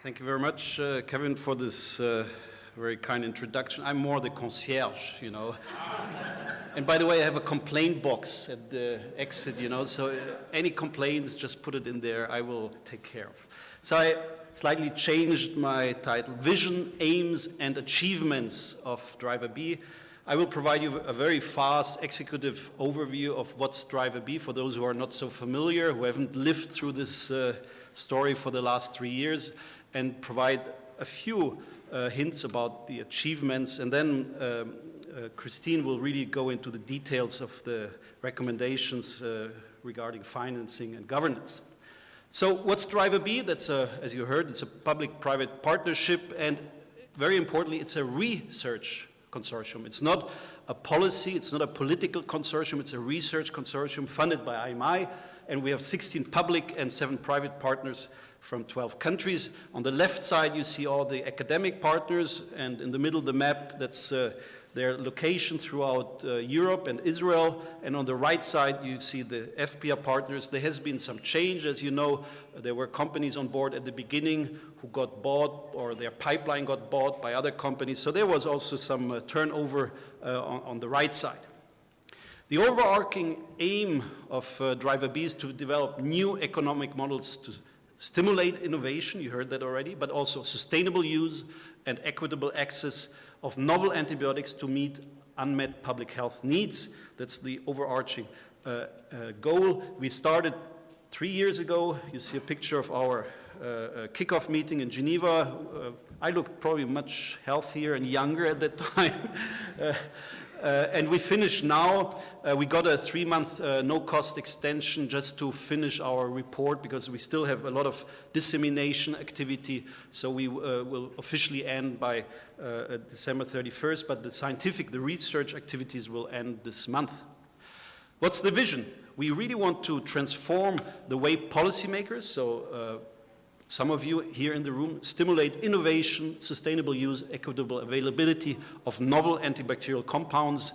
Thank you very much, Kevin, for this very kind introduction. I'm more the concierge, you know. And by the way, I have a complaint box at the exit, you know, so any complaints, just put it in there, I will take care of. So I slightly changed my title, Vision, Aims and Achievements of Driver B. I will provide you a very fast executive overview of what's Driver B for those who are not so familiar, who haven't lived through this story for the last 3 years, and provide a few hints about the achievements, and then Christine will really go into the details of the recommendations regarding financing and governance. So what's Driver B? That's as you heard, it's a public-private partnership, and very importantly, it's a research consortium. It's not a policy, it's not a political consortium, it's a research consortium funded by IMI, and we have 16 public and 7 private partners from 12 countries. On the left side, you see all the academic partners, and in the middle, the map, that's their location throughout Europe and Israel. And on the right side, you see the FPR partners. There has been some change. As you know, there were companies on board at the beginning who got bought, or their pipeline got bought by other companies. So there was also some turnover on the right side. The overarching aim of Driver B is to develop new economic models to stimulate innovation, you heard that already, but also sustainable use and equitable access of novel antibiotics to meet unmet public health needs. That's the overarching goal. We started 3 years ago. You see a picture of our kickoff meeting in Geneva. I looked probably much healthier and younger at that time. And we finished now. We got a 3-month no-cost extension just to finish our report, because we still have a lot of dissemination activity. So we will officially end by December 31st, but the research activities will end this month. What's the vision? We really want to transform the way policymakers, so some of you here in the room, stimulate innovation, sustainable use, equitable availability of novel antibacterial compounds,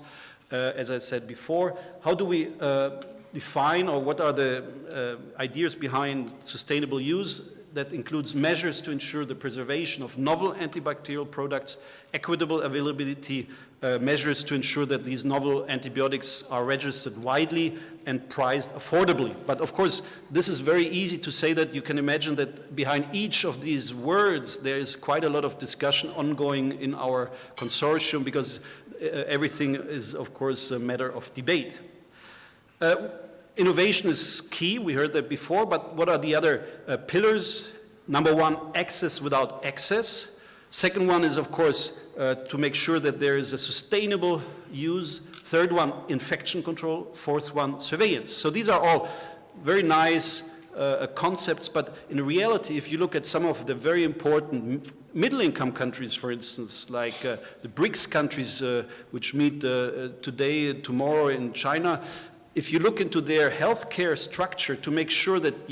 as I said before. How do we define, or what are the ideas behind sustainable use? That includes measures to ensure the preservation of novel antibacterial products, equitable availability, measures to ensure that these novel antibiotics are registered widely and priced affordably. But of course, this is very easy to say. That you can imagine that behind each of these words, there is quite a lot of discussion ongoing in our consortium, because everything is, of course, a matter of debate. Innovation is key, we heard that before, but what are the other pillars? Number one, access without excess. Second one is, of course, to make sure that there is a sustainable use. Third one, infection control. Fourth one, surveillance. So these are all very nice concepts, but in reality, if you look at some of the very important middle-income countries, for instance, like the BRICS countries, which meet today, tomorrow in China, if you look into their healthcare structure to make sure that,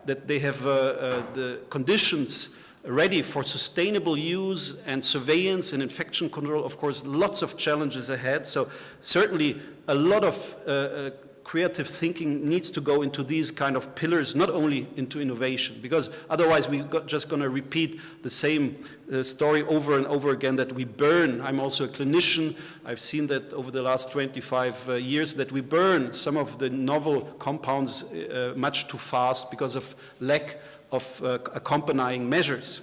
that they have the conditions ready for sustainable use and surveillance and infection control, of course, lots of challenges ahead. So certainly a lot of creative thinking needs to go into these kind of pillars, not only into innovation, because otherwise we're just going to repeat the same story over and over again, that we burn. I'm also a clinician. I've seen that over the last 25 years, that we burn some of the novel compounds much too fast because of lack of accompanying measures.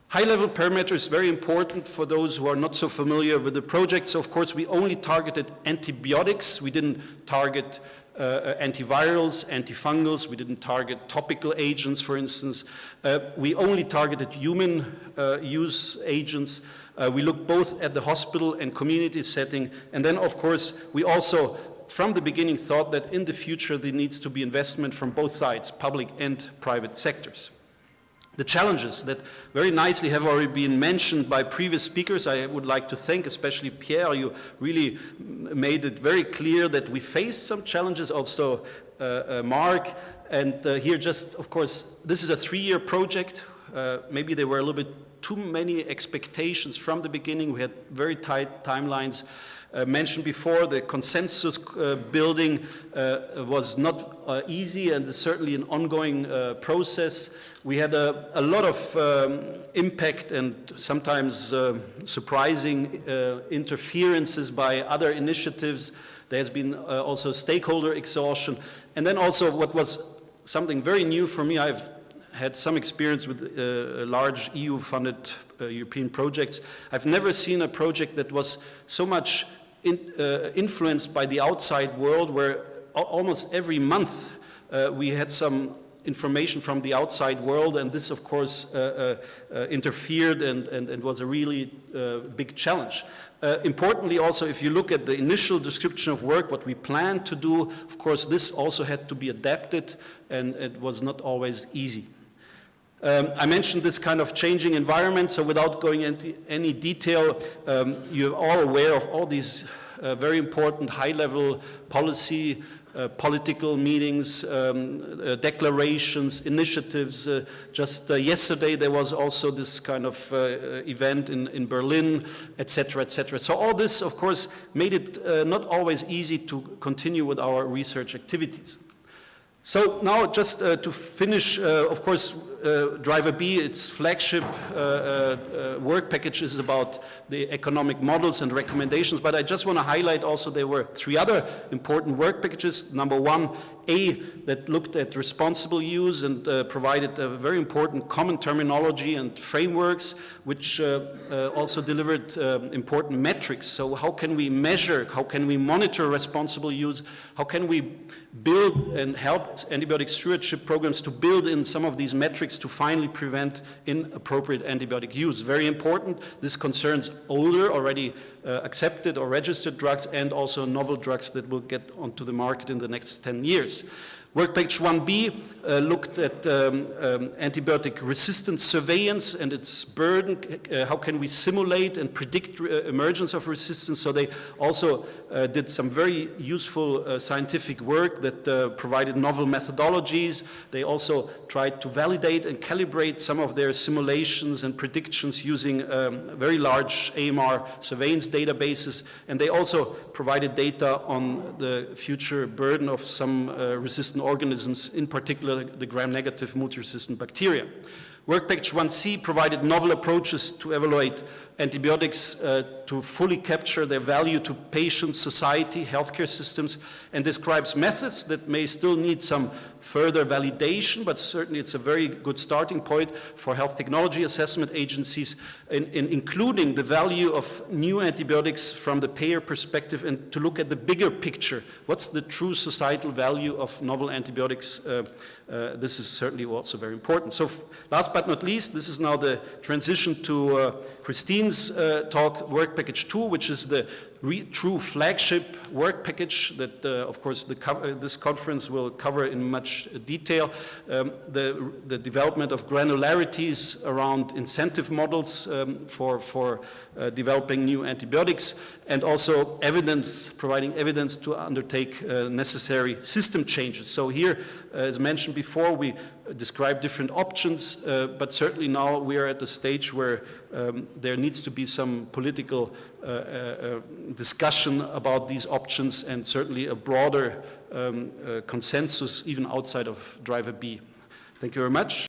High-level parameters is very important for those who are not so familiar with the project. So, of course, we only targeted antibiotics. We didn't target antivirals, antifungals. We didn't target topical agents, for instance. We only targeted human use agents. We looked both at the hospital and community setting. And then, of course, we also, from the beginning, thought that in the future there needs to be investment from both sides, public and private sectors. The challenges that very nicely have already been mentioned by previous speakers. I would like to thank especially Pierre. You really made it very clear that we faced some challenges, also Mark. And here just, of course, this is a 3-year project. maybe there were a little bit too many expectations from the beginning. We had very tight timelines. Mentioned before, the consensus building was not easy and is certainly an ongoing process. We had a lot of impact and sometimes surprising interferences by other initiatives. There has been also stakeholder exhaustion. And then also what was something very new for me, I've had some experience with large EU-funded European projects. I've never seen a project that was so much influenced by the outside world, where almost every month we had some information from the outside world, and this of course interfered and was a really big challenge. Importantly also, if you look at the initial description of work, what we planned to do, of course this also had to be adapted, and it was not always easy. I mentioned this kind of changing environment, so without going into any detail, you're all aware of all these very important high-level policy, political meetings, declarations, initiatives. Just yesterday there was also this kind of event in Berlin, etc., etc. So all this, of course, made it not always easy to continue with our research activities. So now just to finish, of course, Driver B, its flagship work package is about the economic models and recommendations, but I just want to highlight also there were 3 other important work packages. Number 1, A, that looked at responsible use and provided a very important common terminology and frameworks, which also delivered important metrics. So how can we measure, how can we monitor responsible use, how can we build and help antibiotic stewardship programs to build in some of these metrics to finally prevent inappropriate antibiotic use. Very important. This concerns older, already accepted or registered drugs, and also novel drugs that will get onto the market in the next 10 years. Work package 1B looked at antibiotic resistance surveillance and its burden. How can we simulate and predict emergence of resistance? So they also did some very useful scientific work that provided novel methodologies. They also tried to validate and calibrate some of their simulations and predictions using very large AMR surveillance databases. And they also provided data on the future burden of some resistant organisms, in particular the gram-negative multi-resistant bacteria. Work package 1C provided novel approaches to evaluate antibiotics to fully capture their value to patients, society, healthcare systems, and describes methods that may still need some further validation, but certainly it's a very good starting point for health technology assessment agencies, in including the value of new antibiotics from the payer perspective and to look at the bigger picture. What's the true societal value of novel antibiotics? This is certainly also very important. So last but not least, this is now the transition to Christine's talk, work package 2, which is the true flagship work package that, of course, this conference will cover in much detail. The development of granularities around incentive models for developing new antibiotics, and also evidence, providing evidence to undertake necessary system changes. So here, as mentioned before, we describe different options, but certainly now we are at the stage where there needs to be some political discussion about these options, and certainly a broader consensus even outside of Driver B. Thank you very much.